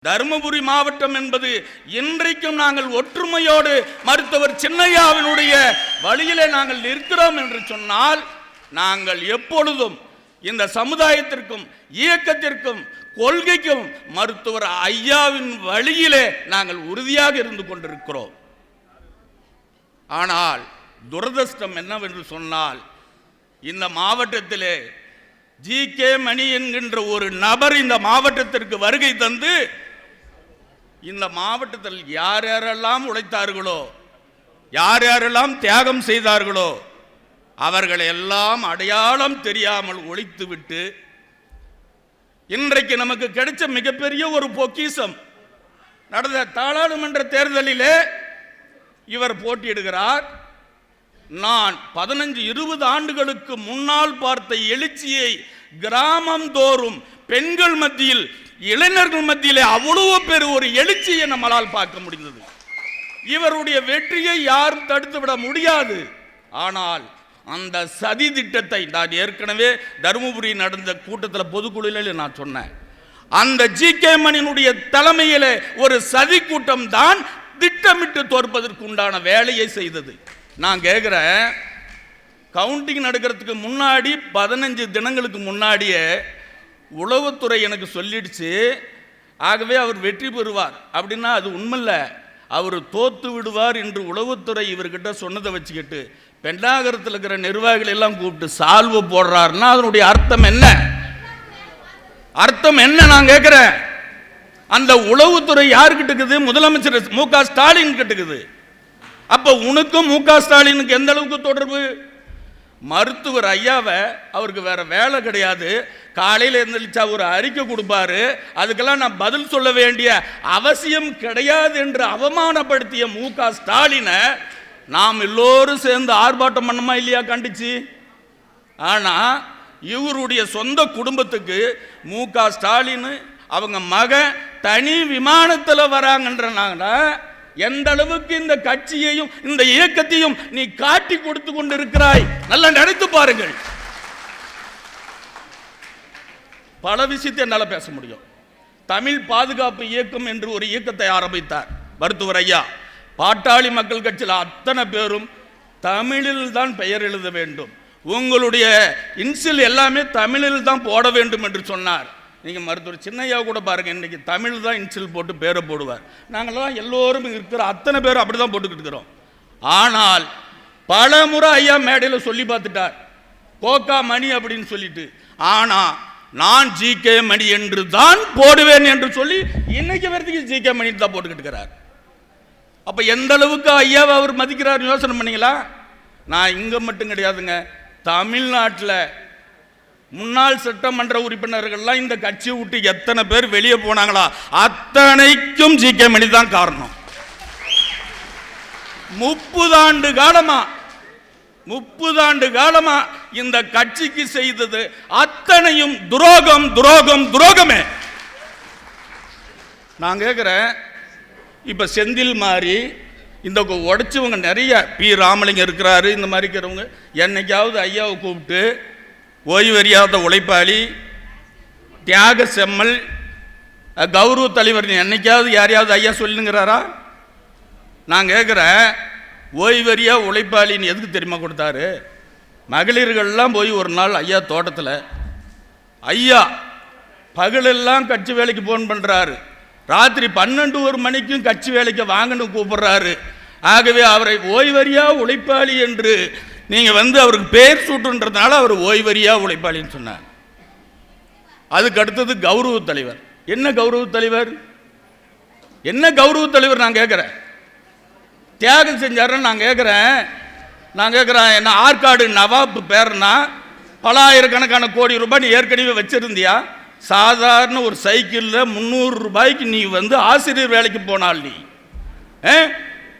தருமபுரி மாவட்டம் என்பது இன்றைக்கும் நாங்கள் ஒற்றுமையோடு மருத்துவர் சின்னையாவினுடைய வழியிலே நாங்கள் நிற்கிறோம் என்று சொன்னால், நாங்கள் எப்பொழுதும் இந்த சமுதாயத்திற்கும் இயக்கத்திற்கும் கொள்கைக்கும் மருத்துவர் ஐயாவின் வழியிலே நாங்கள் உறுதியாக இருந்து கொண்டிருக்கிறோம். ஆனால் துரதிர்ஷ்டம் என்னவென்று சொன்னால், இந்த மாவட்டத்திலே ஜி.கே. மணி என்கின்ற ஒரு நபர் இந்த மாவட்டத்திற்கு வருகை தந்து இந்த மாவட்டத்தில் யார் யாரெல்லாம் உழைத்தார்களோ, யார் யாரெல்லாம் தியாகம் செய்தார்களோ அவர்களை எல்லாம் அடையாளம் தெரியாமல் ஒழித்துவிட்டு இன்றைக்கு நமக்கு கிடைச்ச மிகப்பெரிய ஒரு பொக்கிஷம், நடந்த நாடாளுமன்ற தேர்தலிலே இவர் போட்டியிடுகிறார். நான் 15-20 ஆண்டுகளுக்கு முன்னால் பார்த்த எழுச்சியை கிராமம் தோறும் பெண்கள் மத்தியில், இளைஞர்கள் மத்தியிலே அவ்வளவு பேர் ஒரு எழுச்சியை நம்மளால் பார்க்க முடிந்தது. இவருடைய வெற்றியை யாரும் தடுத்து விட முடியாது. ஆனால் அந்த சதி திட்டத்தை நான் ஏற்கனவே தருமபுரி நடந்த கூட்டத்தில் பொதுக்குழுவில் நான் சொன்னேன். அந்த ஜி.கே. மணியினுடைய தலைமையிலே ஒரு சதி கூட்டம் தான் திட்டமிட்டு தோற்பதற்கு உண்டான வேலையை செய்தது. நான் கேட்குறேன், கவுண்டிங் நடக்கிறதுக்கு முன்னாடி 15 தினங்களுக்கு முன்னாடியே உளவுத்துறை எனக்கு சொல்லிடுச்சு, ஆகவே அவர் வெற்றி பெறுவார் அப்படின்னா அது உண்மையில்ல, அவர் தோத்து விடுவார் என்று உளவுத்துறை இவர்கிட்ட சொன்னதை வச்சுக்கிட்டு பெண்ணாகரத்தில் இருக்கிற நிர்வாகிகள் எல்லாம் கூப்பிட்டு சால்வு போடுறாருன்னா அதனுடைய அர்த்தம் என்ன? அர்த்தம் என்ன? நான் கேட்குறேன். அந்த உளவுத்துறை யாருக்கிட்ட இருக்குது? முதலமைச்சர் மு.க. ஸ்டாலின் கிட்ட இருக்குது. அப்ப உனக்கும் மு.க. ஸ்டாலினுக்கு எந்த அளவுக்கு தொடர்பு? மருத்துவர் ஐயாவை, அவருக்கு வேற வேலை கிடையாது, காலையில் எழுந்திரிச்சா ஒரு அறிக்கை கொடுப்பாரு, அதுக்கெல்லாம் நான் பதில் சொல்ல வேண்டிய அவசியம் கிடையாது என்று அவமானப்படுத்திய மு.க. ஸ்டாலினை நாம் எல்லோரும் சேர்ந்து ஆர்ப்பாட்டம் பண்ணமா இல்லையா கண்டிச்சு? ஆனா இவருடைய சொந்த குடும்பத்துக்கு மு.க. ஸ்டாலின் அவங்க மகன் தனி விமானத்தில் வராங்கன்றனால எந்த அளவுக்கு இந்த கட்சியையும் இந்த இயக்கத்தையும் நீ காட்டி கொடுத்து கொண்டு இருக்கிறாய், நல்லா நினைத்து பாருங்கள். பல விஷயத்தை என்னால பேச முடியும். தமிழ் பாதுகாப்பு இயக்கம் என்று ஒரு இயக்கத்தை ஆரம்பித்தார் மருத்துவர் ஐயா. பாட்டாளி மக்கள் கட்சியில் அத்தனை பேரும் தமிழில் தான் பெயர் எழுத வேண்டும், உங்களுடைய இன்சில் எல்லாமே தமிழில் தான் போட வேண்டும் என்று சொன்னார். நீங்கள் மருத்துவர் சின்னையா கூட பாருங்கள், இன்றைக்கி தமிழ் தான் இன்சில் போட்டு பேரை போடுவார். நாங்கள்லாம் எல்லோரும் இருக்கிற அத்தனை பேரும் அப்படி தான் போட்டுக்கிட்டு இருக்கிறோம். ஆனால் பல முறை ஐயா மேடையில் சொல்லி பார்த்துட்டார், கோகா மணி அப்படின்னு சொல்லிட்டு. ஆனால் நான் ஜி.கே. மணி என்று தான் போடுவேன் என்று சொல்லி இன்னைக்கு வரைக்கும் ஜி.கே. மணி தான் போட்டுக்கிட்டு இருக்கிறார். அப்போ எந்த அளவுக்கு ஐயாவை அவர் மதிக்கிறார் யோசனை பண்ணீங்களா? நான் இங்கே மட்டும் கிடையாதுங்க, தமிழ்நாட்டில் முன்னாள் சட்டமன்ற உறுப்பினர்கள்லாம் இந்த கட்சியை விட்டு எத்தனை பேர் வெளியே போனாங்களா, அத்தனைக்கும் ஜி.கே. மணி தான் காரணம். 30 ஆண்டு காலமா இந்த கட்சிக்கு செய்தது அத்தனையும் துரோகம் துரோகம் துரோகமே. நான் கேட்கிறேன், இப்ப செந்தில் மாதிரி இந்த உடைச்சவங்க நிறைய, பி. ராமலிங்கம் இருக்கிறாரு, இந்த மாதிரி இருக்கிறவங்க என்னைக்காவது ஐயாவை கூப்பிட்டு ஓய்வறியாத உழைப்பாளி, தியாக செம்மல், கௌரவ தலைவர் என்னைக்காவது யாரையாவது ஐயா சொல்லுங்கிறாரா? நான் கேட்குறேன், ஓய்வறியா உழைப்பாளின்னு எதுக்கு தெரியுமா கொடுத்தாரு? மகளிர்கள்லாம் போய் ஒரு நாள் ஐயா தோட்டத்தில், ஐயா பகலெல்லாம் கட்சி வேலைக்கு ஃபோன் பண்ணுறாரு, ராத்திரி 12-1 மணிக்கும் கட்சி வேலைக்கு வாங்கன்னு கூப்பிடுறாரு. ஆகவே அவரை ஓய்வறியா உழைப்பாளி என்று நீங்கள் அவருக்கு பேர் சூட்டுன்றதுனால அவர் ஓய்வறியா உழைப்பாளின்னு சொன்னார். அதுக்கு அடுத்தது கௌரவ தலைவர். என்ன கௌரவ தலைவர்? என்ன கௌரவ தலைவர்? நான் கேட்குறேன், தியாகம் செஞ்சாருன்னு நான் கேட்குறேன். என்ன ஆற்காடு நவாப் பேர்னா பல ஆயிரக்கணக்கான கோடி ரூபாய் நீ ஏற்கனவே வச்சிருந்தியா? சாதாரண ஒரு சைக்கிளில் 300 ரூபாய்க்கு நீ ஆசிரியர் வேலைக்கு போனால் நீ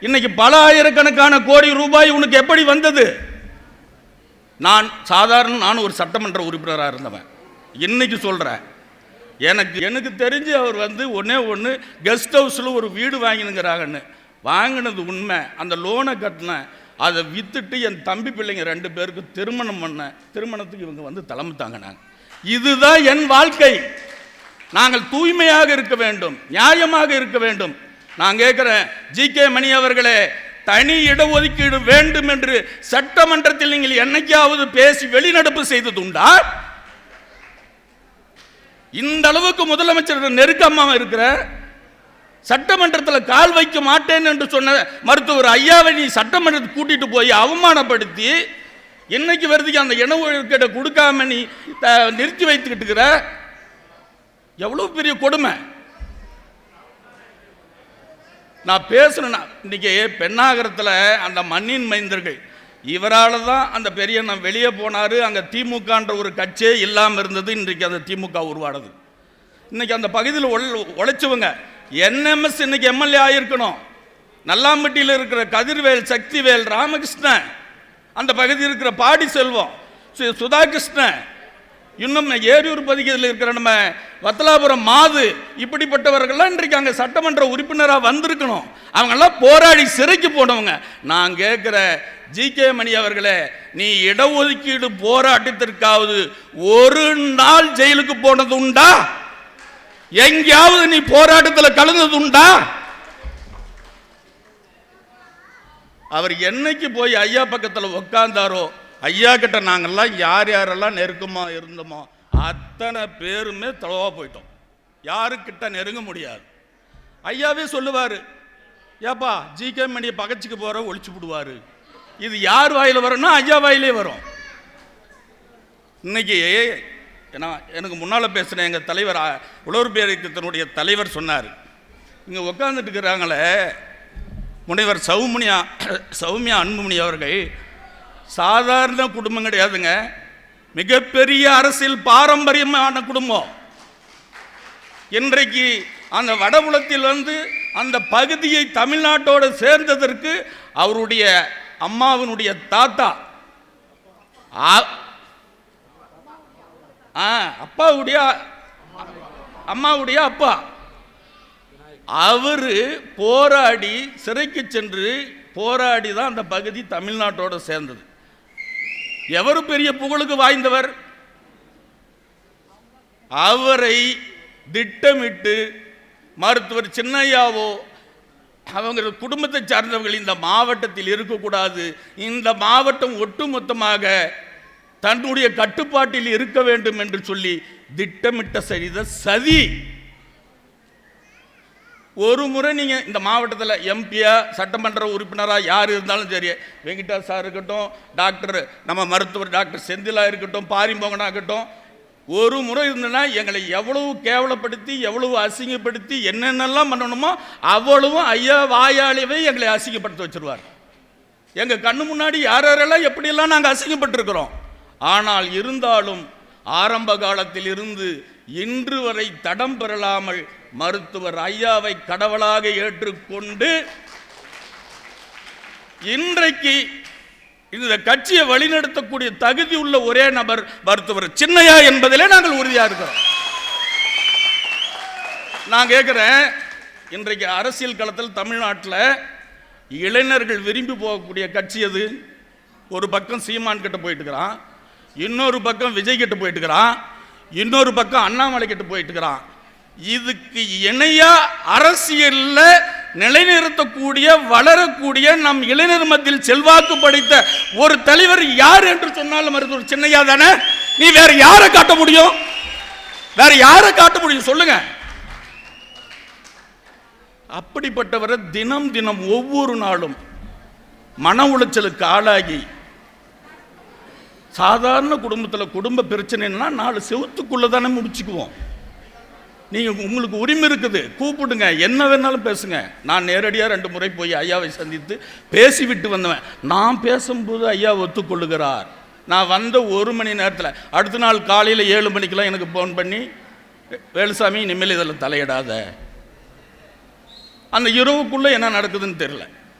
இன்னைக்கு பல ஆயிரக்கணக்கான கோடி ரூபாய் உனக்கு எப்படி வந்தது? நான் ஒரு சட்டமன்ற உறுப்பினராக இருந்தவன். இன்னைக்கு சொல்கிறேன், எனக்கு தெரிஞ்சு அவர் ஒன்று கெஸ்ட் ஹவுஸில் ஒரு வீடு வாங்கினுங்கிறாங்கன்னு வாங்கினது உண்மை. அந்த லோனை கட்டினேன், அதை விற்றுட்டு என் தம்பி பிள்ளைங்க 2 பேருக்கு திருமணம் பண்ண, திருமணத்துக்கு இவங்க தலைமை தாங்கினாங்க. இதுதான் என் வாழ்க்கை. நாங்கள் தூய்மையாக இருக்க வேண்டும், நியாயமாக இருக்க வேண்டும். நான் கேட்கிறேன், ஜி.கே. மணி அவர்களே, தனி இடஒதுக்கீடு வேண்டும் என்று சட்டமன்றத்தில் நீங்கள் என்னைக்காவது பேசி வெளிநடப்பு செய்ததுண்டா? இந்த அளவுக்கு முதலமைச்சர் நெருக்கமாக இருக்கிற சட்டமன்றத்தில் கால் வைக்க மாட்டேன் என்று சொன்ன மருத்துவர் ஐயாவை நீ சட்டமன்றத்துக்கு கூட்டிட்டு போய் அவமானப்படுத்தி இன்னைக்கு வருதுக்கு அந்த இடஒதுக்கீடை கொடுக்காம நீ நிறுத்தி வைத்துக்கிட்டு இருக்கிற, எவ்வளவு பெரிய கொடுமை. நான் பேசுறேன். இன்னைக்கு பெண்ணாகரத்தில் அந்த மண்ணின் மைந்தர்கள் இவரால் தான் அந்த பெரிய நான் வெளியே போனார். அங்கே திமுகன்ற ஒரு கட்சியே இல்லாமல் இருந்தது. இன்றைக்கு அந்த திமுக உருவானது. இன்னைக்கு அந்த பகுதியில் உழைச்சவங்க என்எம்எஸ் இன்னைக்கு எம்எல்ஏ ஆகியிருக்கணும். நல்லாம்பட்டியில் இருக்கிற கதிர்வேல், சக்திவேல், ராமகிருஷ்ணன், அந்த பகுதியில் இருக்கிற பாடி செல்வம், சுதாகிருஷ்ணன், இன்னும் ஏரியூர் பகுதியில் இருக்கிற நம்ம வத்தலாபுரம் மாது, இப்படிப்பட்டவர்கள்லாம் இன்றைக்கு அங்கே சட்டமன்ற உறுப்பினராக வந்திருக்கணும். அவங்கெல்லாம் போராடி சிறைக்கு போனவங்க. நான் கேட்குற ஜி.கே. மணி அவர்களே, நீ இடஒதுக்கீடு போராட்டத்திற்காவது ஒரு நாள் ஜெயிலுக்கு போனது உண்டா? எங்கேயாவது நீ போராட்டத்தில் கலந்தது உண்டா? அவர் என்னைக்கு போய் ஐயா பக்கத்தில் உட்கார்ந்தாரோ, ஐயா கிட்ட நாங்கள்லாம் யார் யாரெல்லாம் நெருக்கமாக இருந்தோமோ அத்தனை பேருமே தளவா போயிட்டோம். யாருக்கிட்ட நெருங்க முடியாது. ஐயாவே சொல்லுவார், ஏப்பா ஜி.கே. மணியை பகச்சுக்கு போகிற ஒழிச்சு விடுவார். இது யார் வாயில் வரும்னா ஐயா வாயிலே வரும். இன்னைக்கு எனக்கு முன்னால் பேசுகிற எங்கள் தலைவர் உழவர் பேரியக்கத்தினுடைய தலைவர் சொன்னார், இங்கே உட்காந்துட்டு இருக்கிறாங்களே முனைவர் சௌமியா அன்புமணி அவர்கள் சாதாரண குடும்பம் கிடையாதுங்க, மிகப்பெரிய அரசியல் பாரம்பரியமான குடும்பம். இன்றைக்கு அந்த வடபுலத்தில் அந்த பகுதியை தமிழ்நாட்டோடு சேர்ந்ததற்கு அவருடைய அம்மாவினுடைய தாத்தா, அம்மாவுடைய அப்பா, அவரு போராடி சிறைக்கு சென்று போராடி தான் அந்த பகுதி தமிழ்நாட்டோடு சேர்ந்தது. எவரு பெரிய புகழுக்கு வாய்ந்தவர்? அவரை திட்டமிட்டு மருத்துவர் சின்னையாவோ அவங்க குடும்பத்தை சார்ந்தவர்கள் இந்த மாவட்டத்தில் இருக்கக்கூடாது, இந்த மாவட்டம் ஒட்டுமொத்தமாக தன்னுடைய கட்டுப்பாட்டில் இருக்க வேண்டும் என்று சொல்லி திட்டமிட்ட செய்த சதி. ஒரு முறை நீங்கள் இந்த மாவட்டத்தில் எம்பியா சட்டமன்ற உறுப்பினராக யார் இருந்தாலும் சரி, வெங்கிட்டா சார் இருக்கட்டும், டாக்டர் நம்ம மருத்துவர் டாக்டர் செந்திலா இருக்கட்டும், பாரிமோகனா இருக்கட்டும், ஒரு முறை இருந்ததுன்னா எங்களை எவ்வளவு கேவலப்படுத்தி எவ்வளவு அசிங்கப்படுத்தி என்னென்னலாம் பண்ணணுமோ அவ்வளவும் ஐயா வாயாலேயே எங்களை அசிங்கப்படுத்த வச்சிருவார். எங்கள் கண்ணு முன்னாடி யாரெல்லாம் எப்படியெல்லாம் நாங்கள் அசிங்கப்பட்டிருக்கிறோம். ஆனால் இருந்தாலும் ஆரம்ப காலத்தில் இருந்து இன்று வரை தடம் பெறலாமல் மருத்துவர் ஐயாவை கடவுளாக ஏற்றுக்கொண்டு இன்றைக்கு இந்த கட்சியை வழிநடத்தக்கூடிய தகுதி உள்ள ஒரே நபர் மருத்துவர் சின்னையா என்பதிலே நாங்கள் உறுதியாக இருக்கிறோம். நான் கேட்கிறேன், இன்றைக்கு அரசியல் களத்தில் தமிழ்நாட்டில் இளைஞர்கள் விரும்பி போகக்கூடிய கட்சி அது. ஒரு பக்கம் சீமான் கிட்ட போயிட்டு இருக்கிறான், இன்னொரு பக்கம் விஜய் கிட்ட போயிட்டு இருக்கிறான், இன்னொரு பக்கம் அண்ணாமலை கிட்ட போயிட்டு இருக்கிறான். இதுக்கு இணையா அரசியல்ல நிலைநிறுத்தக்கூடிய வளரக்கூடிய நம் இளைஞர் மத்தியில் செல்வாக்கு படைத்த ஒரு தலைவர் யார் என்று சொன்னாலும் மருத்துவர் சின்னையா தானே. நீ வேற யாரை காட்ட முடியும்? வேற யாரை காட்ட முடியும் சொல்லுங்க? அப்படிப்பட்டவரை தினம் தினம் ஒவ்வொரு நாளும் மன உளைச்சலுக்கு ஆளாகி, சாதாரண குடும்பத்தில் குடும்ப பிரச்சனைன்னா 4 செவத்துக்குள்ள தானே முடிச்சுக்குவோம். நீங்கள் உங்களுக்கு உரிமை இருக்குது, கூப்பிடுங்க, என்ன வேணாலும் பேசுங்க. நான் நேரடியாக 2 முறை போய் ஐயாவை சந்தித்து பேசிவிட்டு வந்தவன். நான் பேசும்போது ஐயா ஒத்துக்கொள்ளுகிறார். நான் வந்த 1 மணி நேரத்தில் அடுத்த நாள் காலையில் 7 மணிக்கெல்லாம் எனக்கு ஃபோன் பண்ணி, வேலுசாமி இனிமேல் இதில் தலையிடாத. அந்த இரவுக்குள்ளே என்ன நடக்குதுன்னு தெரியல.